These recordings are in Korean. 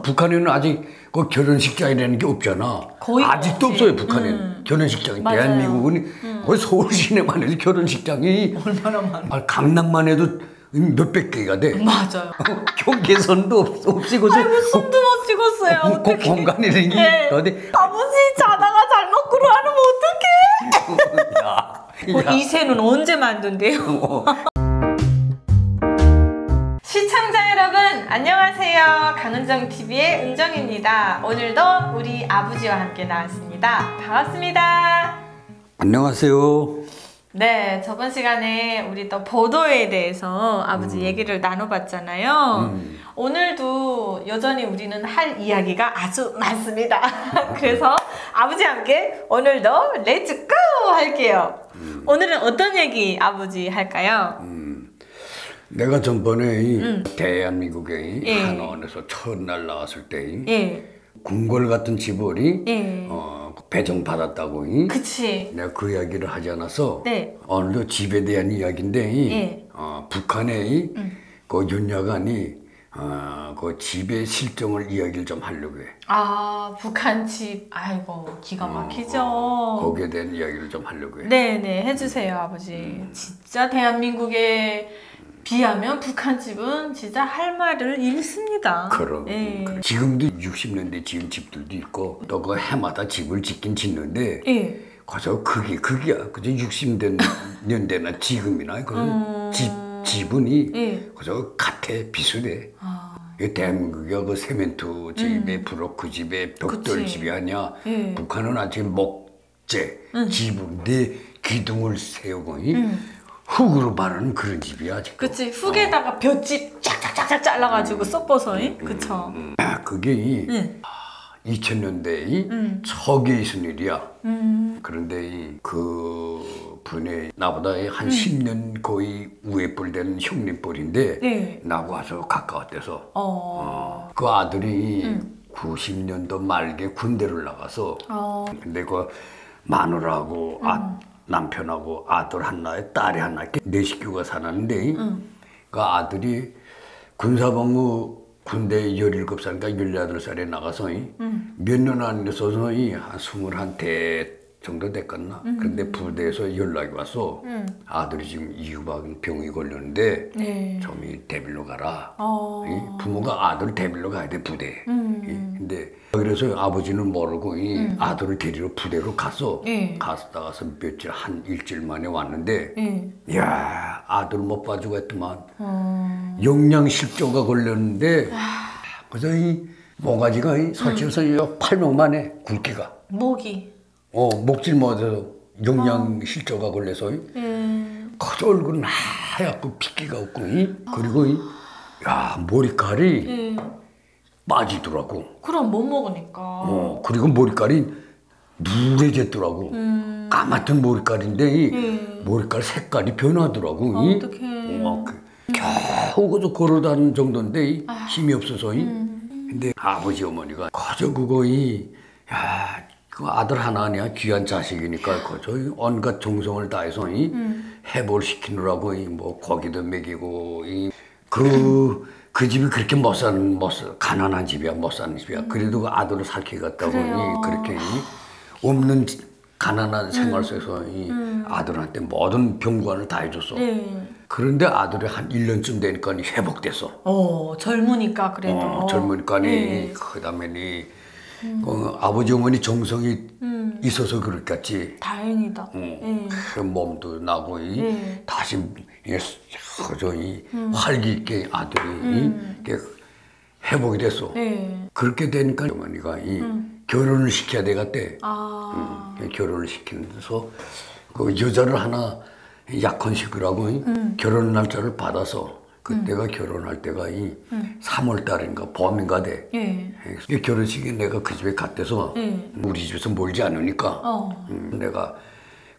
북한에는 아직 그 결혼식장이라는 게 없잖아. 거의 아직도 없지. 없어요, 북한에는. 결혼식장이. 맞아요. 대한민국은 거의 서울 시내만 해도 결혼식장이 얼마나 많아. 강남만 해도 몇백 개가 돼. 맞아요. 경계선도 없이고서. 아이고 숨도 못 찍었어요. 그 공간이라는 게 네. 어디. 아버지 자다가 잘못 그러하면 어떡해? 야. 이 새는 언제 만든대요? 시청자 여러분 안녕하세요. 강은정TV의 은정입니다. 오늘도 우리 아버지와 함께 나왔습니다. 반갑습니다. 안녕하세요. 네, 저번 시간에 우리 또 보도에 대해서 아버지 얘기를 나눠봤잖아요. 오늘도 여전히 우리는 할 이야기가 아주 많습니다. 그래서 아버지와 함께 오늘도 렛츠고 할게요. 오늘은 어떤 얘기 아버지 할까요? 내가 전번에 이 대한민국의 예. 한원에서 첫날 나왔을 때 예. 궁궐 같은 집을 예. 배정받았다고 그치. 내가 그 이야기를 하지 않아서 네. 오늘도 집에 대한 이야기인데 예. 북한의 그 윤야간이 그 집의 실정을 이야기를 좀 하려고 해. 아, 북한 집. 아이고, 기가 막히죠. 거기에 대한 이야기를 좀 하려고 해. 네네, 해주세요, 아버지. 진짜 대한민국에 비하면 북한 집은 진짜 할 말을 잃습니다. 그럼. 예. 지금도 60년대 지은 집들도 있고 또 그 해마다 집을 짓긴 짓는데 예. 그저 그게야. 그저 60년대나 지금이나 그 지분이 예. 그저 같아 비슷해. 이 대한민국이 그 세멘트 집에 브로크 집에 벽돌 그치. 집이 아니야. 예. 북한은 아직 목재 지붕 내 기둥을 세우고 흙으로 바르는 그런 집이야 아직. 그치, 흙에다가 볏짚 쫙쫙쫙쫙 잘라가지고 섞어서, 그쵸. 그게 응. 2000년대의 초기에 있은 일이야. 그런데 그 분이 나보다 한 10년 거의 우에 뻘 되는 형님뻘인데 네. 나하고 아주 가까웠대서 그 아들이 90년도 말기에 군대를 나가서 근데 그 마누라하고 남편하고 아들 하나에 딸이 하나 이렇게 네 식구가 살았는데 그 아들이 군사복무 군대 17살인가 18살에 나가서 몇 년 안 있어서 한 21대 정도 됐겠나. 근데 부대에서 연락이 와서 아들이 지금 이유박 병이 걸렸는데 네. 좀 데빌로 가라. 부모가 아들을 데빌로 가야 돼 부대에. 근데 그래서 아버지는 모르고 아들을 데리러 부대로 가서 나가서 며칠 한 일주일 만에 왔는데 야 아들 못 봐주고 했더만 영양실조가 걸렸는데 그래서 이 모가지가 설치해서 팔목만에 굵기가 목이. 목질 못해서 영양실조가 걸려서 그저 얼굴은 하얗고 핏기가 없고 그리고 야 머리칼이 빠지더라고. 그럼 못 먹으니까. 그리고 머리칼이 누래졌더라고. 까맣던 머리칼인데 머리칼 색깔이 변하더라고. 어떡해. 겨우 그저 걸어다니는 정도인데 힘이 없어서. 근데 아버지 어머니가 그저 그거 야 그 아들 하나 아니야 귀한 자식이니까 그저 온갖 정성을 다해서 해볼 시키느라고 뭐 고기도 먹이고 그 집이 그렇게 못 사는 가난한 집이야 못 사는 집이야. 그래도 그 아들을 살게 갔다고 그렇게 없는 가난한 생활 속에서 아들한테 모든 병관을 다 해줬어. 그런데 아들이 한 1년쯤 되니까 회복됐어. 젊으니까 그래도. 젊으니까 그다음에 아버지 어머니 정성이 있어서 그렇겠지. 다행이다. 그 몸도 나고 다시 그저 활기 있게 아들이 회복이 됐어. 그렇게 되니까 어머니가 결혼을 시켜야 되겠대. 결혼을 시키면서 그 여자를 하나 약혼식이라고 결혼 날짜를 받아서 그때가 결혼할 때가 3월 달인가 봄인가 돼. 결혼식에 내가 그 집에 갔대서 우리 집에서 멀지 않으니까 내가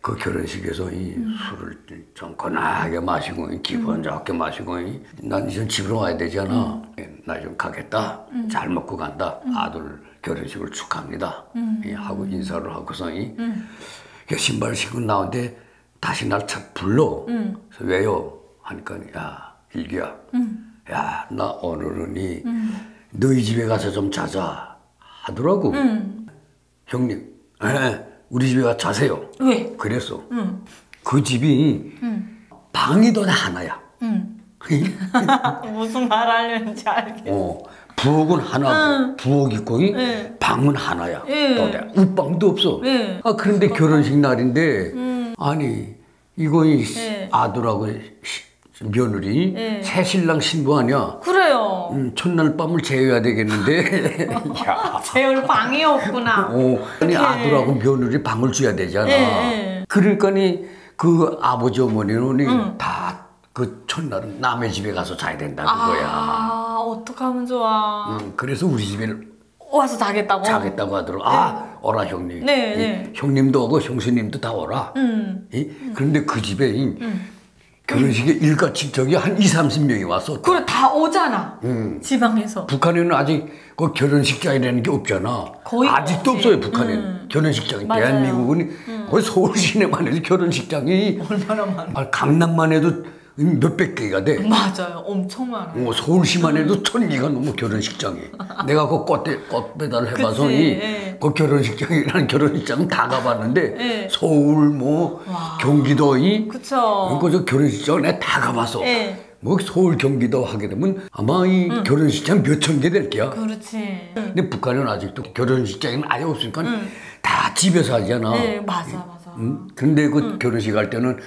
그 결혼식에서 술을 좀 건하게 마시고 기분 좋게 마시고 난 이제 집으로 와야 되잖아. 나 좀 가겠다. 잘 먹고 간다. 아들 결혼식을 축하합니다. 하고 인사를 하고서 신발 신고 나오는데 다시 날 착 불러. 그래서 왜요? 하니까 야 일기야. 야 나 오늘은 너희 집에 가서 좀 자자 하더라고. 형님, 우리 집에 가서 자세요. 왜? 그랬어. 그 집이 방이 더 하나야. 무슨 말 하려는지 알겠어. 부엌은 하나, 부엌 있고 방은 하나야. 또 웃방도 없어. 그런데 결혼식 날인데 아니 이거 아들하고 며느리 새 신랑 신부 아니야. 그래요. 첫날 밤을 재워야 되겠는데. 야. 재울 방이 없구나. 아니 아들하고 며느리 방을 줘야 되잖아. 그러니까 그 아버지 어머니는 다 그 첫날은 남의 집에 가서 자야 된다 그거야. 어떡하면 좋아. 그래서 우리 집에 와서 자겠다고? 자겠다고 하더라고. 오라 형님. 형님도 오고 형수님도 다 오라. 그런데 그 집에 결혼식에 일가 친척이 한 20-30명이 왔어. 그래 다 오잖아. 지방에서. 북한에는 아직 그 결혼식장이라는 게 없잖아. 거의 아직도 없지. 없어요 북한에는. 결혼식장이. 맞아요. 대한민국은 거의 서울 시내만 해도 결혼식장이 얼마나 많아. 강남만 해도 몇백 개가 돼. 맞아요. 엄청 많아. 서울시만 해도 1000개가 넘어 결혼식장이. 내가 그 꽃 배달을 해봐서 그 결혼식장이라는 결혼식장은 다 가봤는데 서울 뭐 경기도 그쵸. 그 결혼식장을 내가 다 가봤어. 뭐 서울 경기도 하게 되면 아마 이 결혼식장 몇천 개 될 게야. 그렇지. 근데 북한은 아직도 결혼식장이 아예 없으니까 다 집에서 하잖아. 맞아. 근데 그 결혼식 할 때는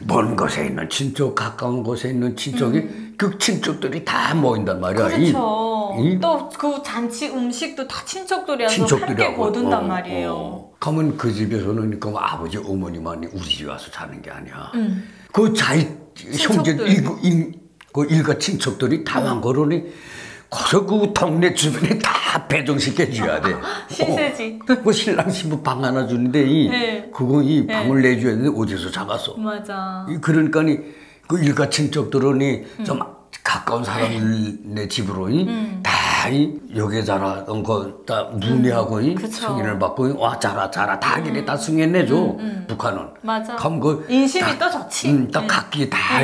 먼 곳에 있는 친척, 가까운 곳에 있는 친척이 그 친척들이 다 모인단 말이야. 그렇죠. 또 그 잔치 음식도 다 친척들이라서 함께 거둔단 말이에요. 가면 그 집에서는 그 아버지 어머니만 우리 집에 와서 자는 게 아니야. 그 형제 그 일가 친척들이 다 왕거로니 거기서 그 동네 주변에 다 배정시켜줘야 돼. 신세지. 그 신랑 신부 방 하나 주는데 그거 방을 내줘야 되는데 어디서 잡았어. 맞아. 그러니까 그 일가 친척들은 좀 가까운 사람들 집으로 다 여기에 자라던 거 다 문의하고 승인을 받고 와 자라 다 하길래 다 승인해줘. 북한은. 맞아. 그럼 그 인심이 또 좋지. 딱 각기 다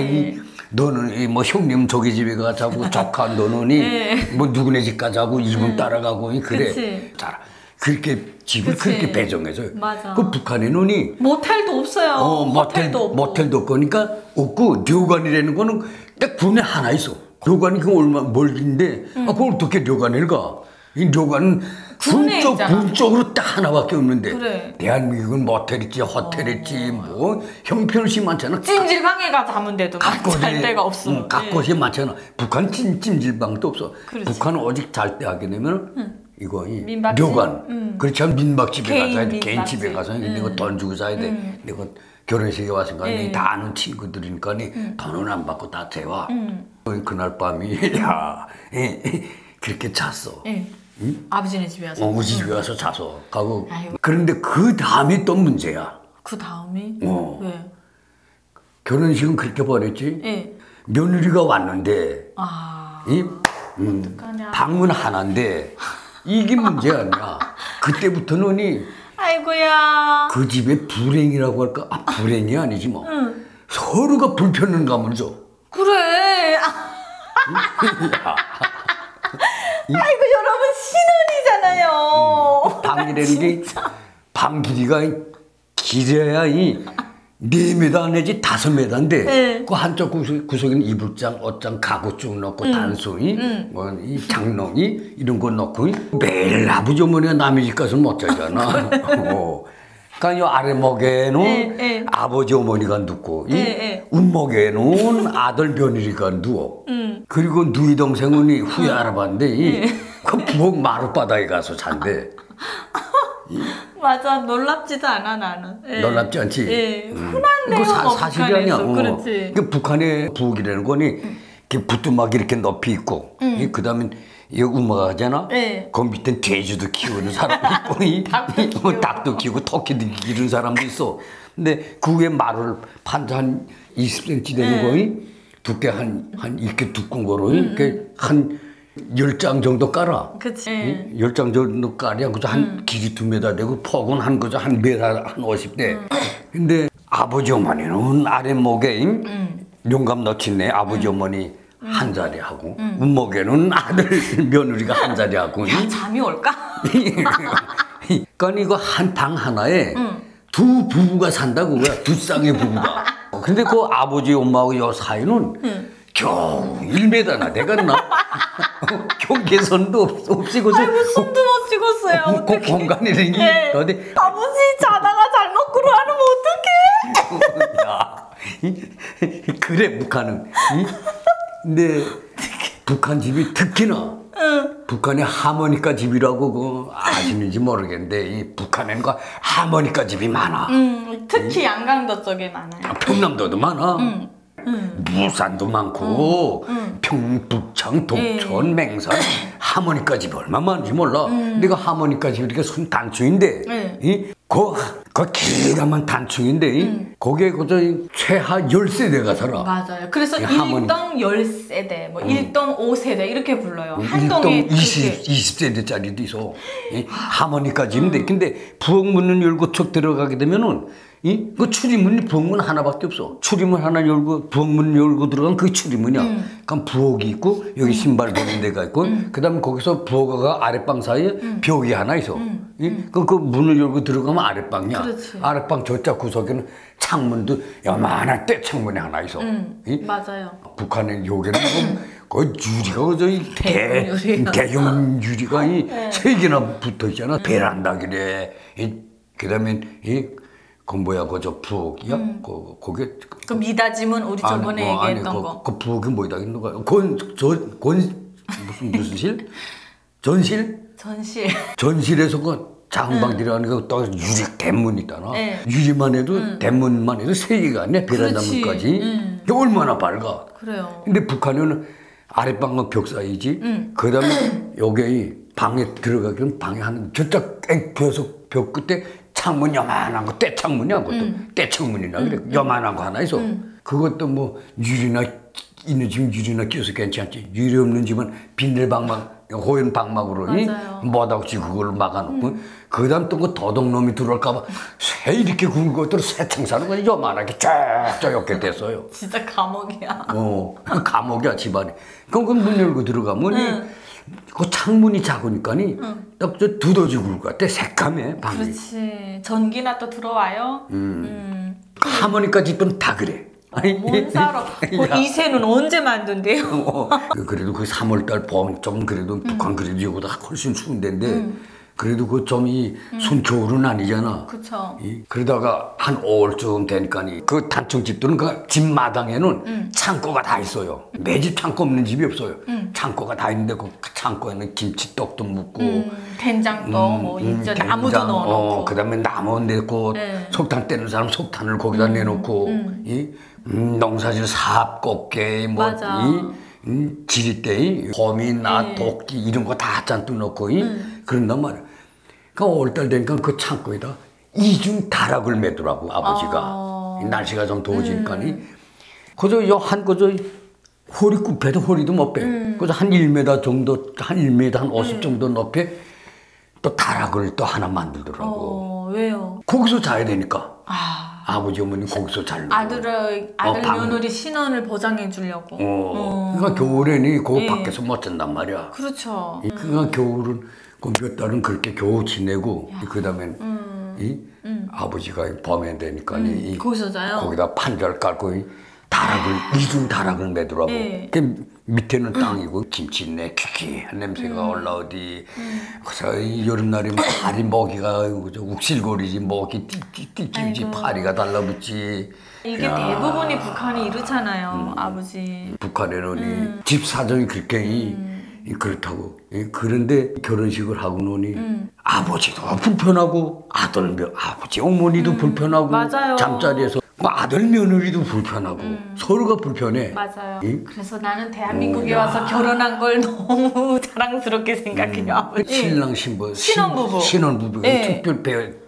너는 뭐 형님 저기 집에 가자고 조카 너는 뭐 누구네 집 가자고 이분 따라가고 그래. 그치. 자라. 그렇게 집을 그렇게 배정해줘요. 맞아. 그 북한에는 모텔도 없어요. 호텔도 없고. 모텔도 없고 그러니까 없고 료관이라는 거는 딱 군에 하나 있어. 료관이 그 얼마 멀긴데 그걸 어떻게 료관을 가? 이 료관은 군 쪽으로 딱 하나밖에 없는데 그래. 대한민국은 모텔 있지 호텔 있지 뭐 형편없이 많잖아. 찜질방에 가서 하면 돼도 잘 데가 없어. 각 곳이 많잖아. 북한 찜질방도 없어. 그렇지. 북한은 오직 잘 때 하게 되면 이거 민박집? 료관. 그렇지 않으면 민박집에 가서 개인 개인 집에 가서 내가 돈 주고 사야 돼. 내가 결혼식에 왔으니까 다 아는 친구들이니까 돈은 안 받고 다 재와. 그날 밤이 그렇게 잤어. 아버지네 집에 와서. 우리 집에 와서 자서 가고. 그런데 그 다음에 또 문제야. 그 다음이? 왜? 결혼식은 그렇게 보냈지. 며느리가 왔는데 어떡하냐. 방은 하나인데 이게 문제 아니야. 그때부터는 아이고야. 그 집에 불행이라고 할까? 불행이 아니지 뭐. 서로가 불편한 감을 줘. 그래. 아이고 여러분 신혼이잖아요. 방이라는 게 방 길이가 길어야 4m 내지 5m인데 그 한쪽 구석에는 이불장, 옷장, 가구 쭉 넣고 단소이, 뭐 이 장롱이 이런 거 넣고 매일 아버지 어머니가 남의 집 가서 못 자잖아. 그러니까 이 아래목에는 아버지 어머니가 눕고 윗목에는 아들 며느리가 누워. 그리고 누이 동생은 후에 알아봤는데 그 부엌 마룻바닥에 가서 잔대. 맞아. 놀랍지도 않아 나는. 놀랍지 않지? 흔한데요. 사실이 아니야. 그렇지. 북한의 부엌이라는 거니 이렇게 붓두막 이렇게 높이 있고 그 다음에 이 우마가 하잖아. 그 밑에 돼지도 키우는 사람도 있고 닭도 키우고 토끼도 기르는 사람도 있어. 근데 그 위에 마루를 판자 한 20cm 되는 거니 두께 한 이렇게 두꺼운 거로 이렇게 한 10장 정도 깔아. 그치. 10장 정도 깔이야. 그저 한 길이 2m 되고 폭은 한 그저 한 1m 한 50대. 근데 아버지 어머니는 아랫목에 용감 넣친네 아버지 어머니 한 자리 하고 운목에는 아들 며느리가 한 자리 하고. 야, 잠이 올까? 그러니까 이거 한 방 하나에 두 부부가 산다고 거야. 두 쌍의 부부가. 근데 그 아버지 엄마하고 요 사이는 겨우 1m나 되겠나? 경계선도 없이 그저 아이고 숨도 못 쉬겠어요. 그 공간이라니. 네. 어디 아버지 자다가 잘못 그러면 어떡해? 야, 그래 북한은. 근데 북한 집이 특히나 북한의 하모니카 집이라고 그 아시는지 모르겠는데 이 북한에는 그 하모니카 집이 많아. 특히 양강도 쪽에 많아요. 평남도도 많아. 무산도 많고 평북청, 독천, 맹산 하모니카 집이 얼마나 많은지 몰라. 내가 하모니카 집이 이렇게 순 단충인데 그 기가만 단충인데 거기에 그저 최하 10세대가 살아. 맞아요. 그래서 1동 10세대, 뭐 1동 5세대 이렇게 불러요. 한 1동 동에 20세대짜리도 있어. 하모니카 집인데 근데 부엌 문을 열고 쭉 들어가게 되면은 그 출입문이 부엌문 하나밖에 없어. 출입문 하나 열고 부엌문 열고 들어가면 그게 출입문이야. 그럼 부엌이 있고 여기 신발 버리는 데가 있고 그다음에 거기서 부엌과 아랫방 사이에 벽이 하나 있어. 그 문을 열고 들어가면 아랫방이야. 그렇지. 아랫방 저쪽 구석에는 창문도 요만한 떼창문이 하나 있어. 맞아요. 북한의 요괴는 그 유리가 대형 유리가 세 개나 붙어 있잖아. 베란다길래 그다음에 그 뭐야 그저 부엌이야? 거기 그 미닫이문 우리 저번에 얘기했던 거. 그 부엌이 뭐다 있는 거야? 무슨 실? 전실? 전실에서 그 작은 방들이라는 거또 유리 대문 있잖아. 유리만 해도 대문만 해도 세 개가 아니야 베란다 문까지. 이게 얼마나 밝아. 그래요. 근데 북한은 아랫방과 벽 사이지. 그다음에 여기 방에 들어가기는 방에 한 저쪽 벽 끝에 창문 요만한 거 떼창문이야. 그것도 떼창문이나 그래. 요만한 거 하나 있어. 그것도 뭐 유리나 있는 집 유리나 껴서 괜찮지. 유리 없는 집은 비닐 방막 호연 방막으로 못하고지 그걸 막아놓고 그다음 또 그 도둑놈이 들어올까봐 새 이렇게 굵은 것들 새 청사는 거 요만하게 쫙 이렇게 됐어요. 진짜 감옥이야. 감옥이야 집안이. 그럼 그 문 열고 들어가면 그 창문이 작으니까니 딱 저 두더지 굴 것 같아. 새까매 방이. 그렇지. 전기나 또 들어와요. 하모니카 집은 다 그래. 뭔 사러? 이세는 언제 만든대요? 그래도 그 3월달 봄 좀 그래도 북한 그래도 이거보다 훨씬 추운 데인데 그래도 그 점이 손겨울은 아니잖아. 그렇죠. 그러다가 한 5월쯤 되니까 그 단층 집들은 그 집 마당에는 창고가 다 있어요. 매 집 창고 없는 집이 없어요. 창고가 다 있는데 그 창고에는 김치떡도 묻고 된장떡 뭐 이제 나무도 넣어놓고 그다음에 나무 내고 석탄 떼는 사람 석탄을 거기다 내놓고 농사질 사업 꽃게 뭐 지리대 곰이나 도끼 이런 거 다 잔뜩 넣고 그런단 말이야. 그러니까 5월달 되니까 그 창고에다 이중 다락을 매더라고 아버지가. 날씨가 좀 더워지니까니 그저 한 그저 허리 굽혀도 허리도 못 빼. 그래서 한 1m 정도 한 1m 한 50 정도 높이 또 다락을 또 하나 만들더라고. 왜요? 거기서 자야 되니까. 아버지 어머니 거기서 잘라고. 아들 며느리 신원을 보장해 주려고. 그러니까 겨울에는 그 밖에서 못 잔단 말이야. 그렇죠. 그러니까 겨울은 그 몇 달은 그렇게 겨우 지내고 그다음엔 아버지가 밤에 되니까 거기서 자요? 거기다 판자를 깔고 다락을 이중 다락을 매더라고. 그 밑에는 땅이고 김치내 퀴퀴한 냄새가 올라오디. 그래서 여름날에 파리 먹이가 욱실거리지 먹이 띠띠띠지 파리가 달라붙지. 이게 대부분이 북한이 이렇잖아요, 아버지. 북한에는 집 사정이 그렇게 그렇다고. 그런데 결혼식을 하고 노니 아버지도 불편하고 아버지 어머니도 불편하고 맞아요. 잠자리에서 아들 며느리도 불편하고 서로가 불편해. 맞아요. 그래서 나는 대한민국에 와서 결혼한 걸 너무 자랑스럽게 생각해요, 아버지. 신랑 신부 신혼부부가 특별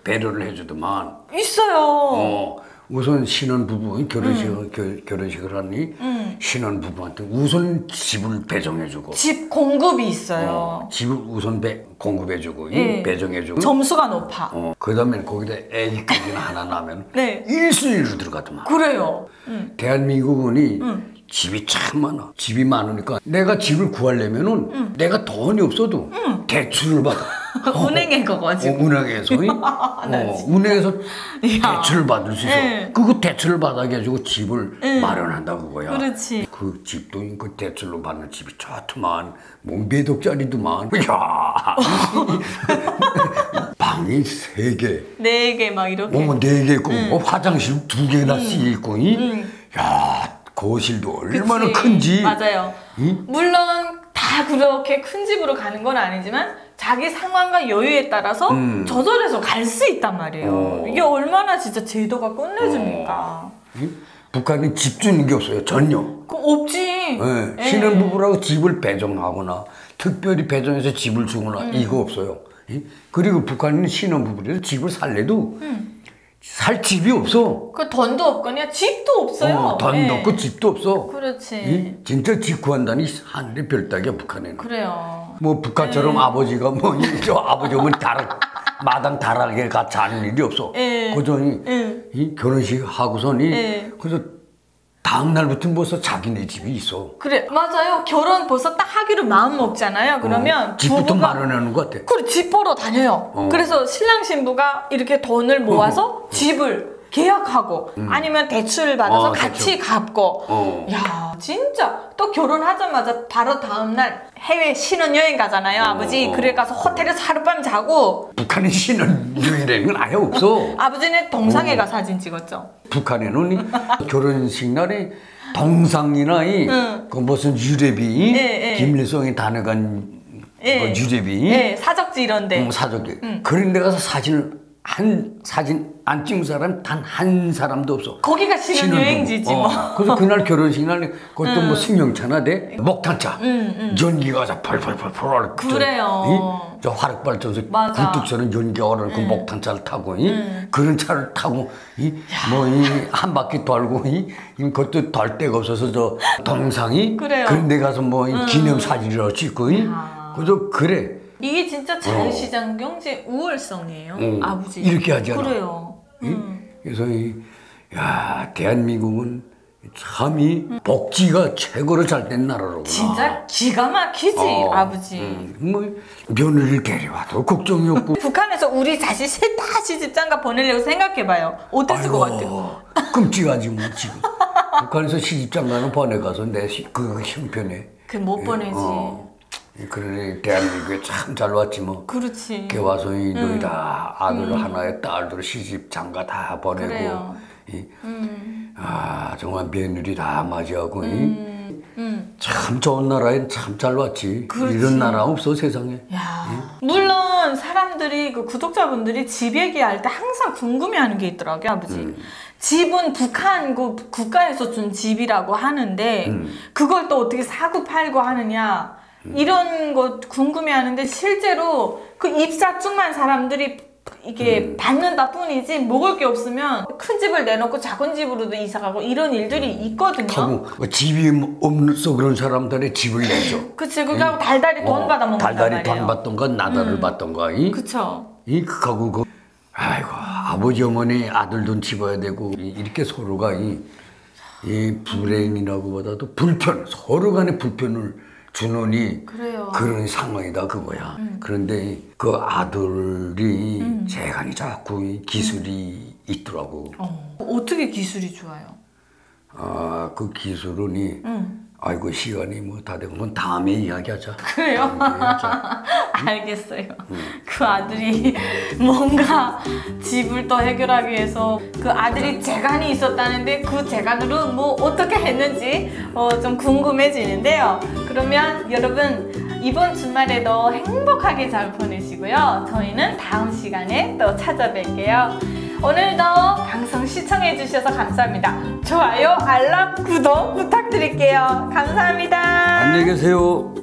배려를 해주더만. 있어요. 우선 신혼부부 결혼식을 하니 신혼부부한테 우선 집을 배정해주고 집 공급이 있어요. 집을 우선 공급해주고 배정해주고 점수가 높아. 그 다음에 거기다 애기까지는 하나 나면 1순위로 들어가더만. 그래요. 대한민국은 집이 참 많아. 집이 많으니까 내가 집을 구하려면은 내가 돈이 없어도 대출을 받아. 은행에 가가지고. 은행에서 은행에서 대출을 받을 수 있어. 그거 대출을 받아가지고 집을 마련한다 그거야. 그렇지. 그 집도 그 대출로 받는 집이 좋더만 뭐 몇 억짜리도만. 야 방이 3개, 4개 막 이렇게. 4개 있고 화장실 2개나씩 있고. 야 거실도 얼마나 그치. 큰지. 맞아요. 물론 다 그렇게 큰 집으로 가는 건 아니지만 자기 상황과 여유에 따라서 조절해서 갈 수 있단 말이에요. 이게 얼마나 진짜 제도가 끝내줍니까? 북한은 집 주는 게 없어요. 전혀. 그 없지. 네. 신혼부부라고 집을 배정하거나 특별히 배정해서 집을 주거나 이거 없어요. 그리고 북한은 신혼부부라도 집을 살래도 살 집이 없어. 그 돈도 없거나 집도 없어요. 돈도 없고 집도 없어. 그렇지. 진짜 집 구한다니 하늘의 별따기야 북한에는. 그래요. 뭐 북한처럼 아버지가 뭐 저 아버지 오면 마당 다락에 가 자는 일이 없어. 그저 이 결혼식 하고서니 그래서 다음 날부터 벌써 자기네 집이 있어. 그래 맞아요. 결혼 벌써 딱 하기로 마음 먹잖아요. 그러면 집부터 마련하는 것 같아. 그래 집 보러 다녀요. 그래서 신랑 신부가 이렇게 돈을 모아서 집을 계약하고 아니면 대출을 받아서 같이 갚고. 야 진짜 또 결혼하자마자 바로 다음날 해외 신혼여행 가잖아요. 아버지 그래 가서 호텔에서 하룻밤 자고. 북한에 신혼여행이라는 건 아예 없어. 아버지는 동상에 가 사진 찍었죠. 북한에는 결혼식 날에 동상이나 그 무슨 유래비 김일성이 다녀간 그 유래비 사적지 이런데 사적지 그런 데 가서 사진 안 찍은 사람 단 한 사람도 없어. 거기가 신혼여행지지 뭐. 그래서 그날 결혼식 날 그것도 뭐 승용차나 돼 목탄차 연기가 자 펄펄펄펄 그래요. 저 화력발전소 굴뚝처럼 연기가 오르는 그 목탄차를 타고 그런 차를 타고 뭐 한 바퀴 돌고 그것도 돌 데가 없어서 저 동상이 그래요. 그런 데 가서 뭐 기념 사진이라고 찍고 그래서 그래. 이게 진짜 자유시장 경제 우월성이에요. 아버지. 이렇게 하잖아. 그래요. 그래서 대한민국은 참이 복지가 최고로 잘 된 나라로구나. 진짜 기가 막히지 아버지. 뭐 며느리를 데려와도 걱정이 없고. 북한에서 우리 자식 셋 다 시집장가 보내려고 생각해봐요. 어땠을 것 같아요? 끔찍하지 뭐 지금. 북한에서 시집장가는 보내가서 그 형편에. 그 못 보내지. 그러니 대한민국에 참 잘 왔지 뭐. 그렇지. 걔 와서 너희 다 아들 하나에 딸들 시집 장가 다 보내고. 그래요. 정말 며느리 다 맞이하고. 참 좋은 나라에 참 잘 왔지. 그렇지. 이런 나라 없어 세상에. 물론 사람들이 그 구독자분들이 집 얘기할 때 항상 궁금해하는 게 있더라고요, 아버지. 집은 북한 그 국가에서 준 집이라고 하는데 그걸 또 어떻게 사고 팔고 하느냐. 이런 거 궁금해하는데 실제로 그 입사증만 사람들이 이게 받는다 뿐이지 먹을 게 없으면 큰 집을 내놓고 작은 집으로도 이사가고 이런 일들이 있거든요. 집이 없어 그런 사람들의 집을 내줘. 그치, 그거 달달이 돈 받아 먹는단 말이에요. 달달이 돈 받던가 나달을 받던가. 그쵸. 그하고 아이고 아버지 어머니 아들 돈 집어야 되고 이렇게 서로가 이 불행이라고보다도 서로 간의 불편을 주느니 그런 상황이다 그거야. 그런데 그 아들이 재간이 자꾸 기술이 있더라고. 어떻게 기술이 좋아요? 그 기술은 아이고 시간이 뭐 다 되고 그건 다음에 이야기하자. 그래요? 알겠어요. 그 아들이 뭔가 집을 또 해결하기 위해서 그 아들이 재간이 있었다는데 그 재간으로 뭐 어떻게 했는지 좀 궁금해지는데요. 그러면 여러분 이번 주말에도 행복하게 잘 보내시고요. 저희는 다음 시간에 또 찾아뵐게요. 오늘도 방송 시청해주셔서 감사합니다. 좋아요, 알람, 구독 부탁드릴게요. 감사합니다. 안녕히 계세요.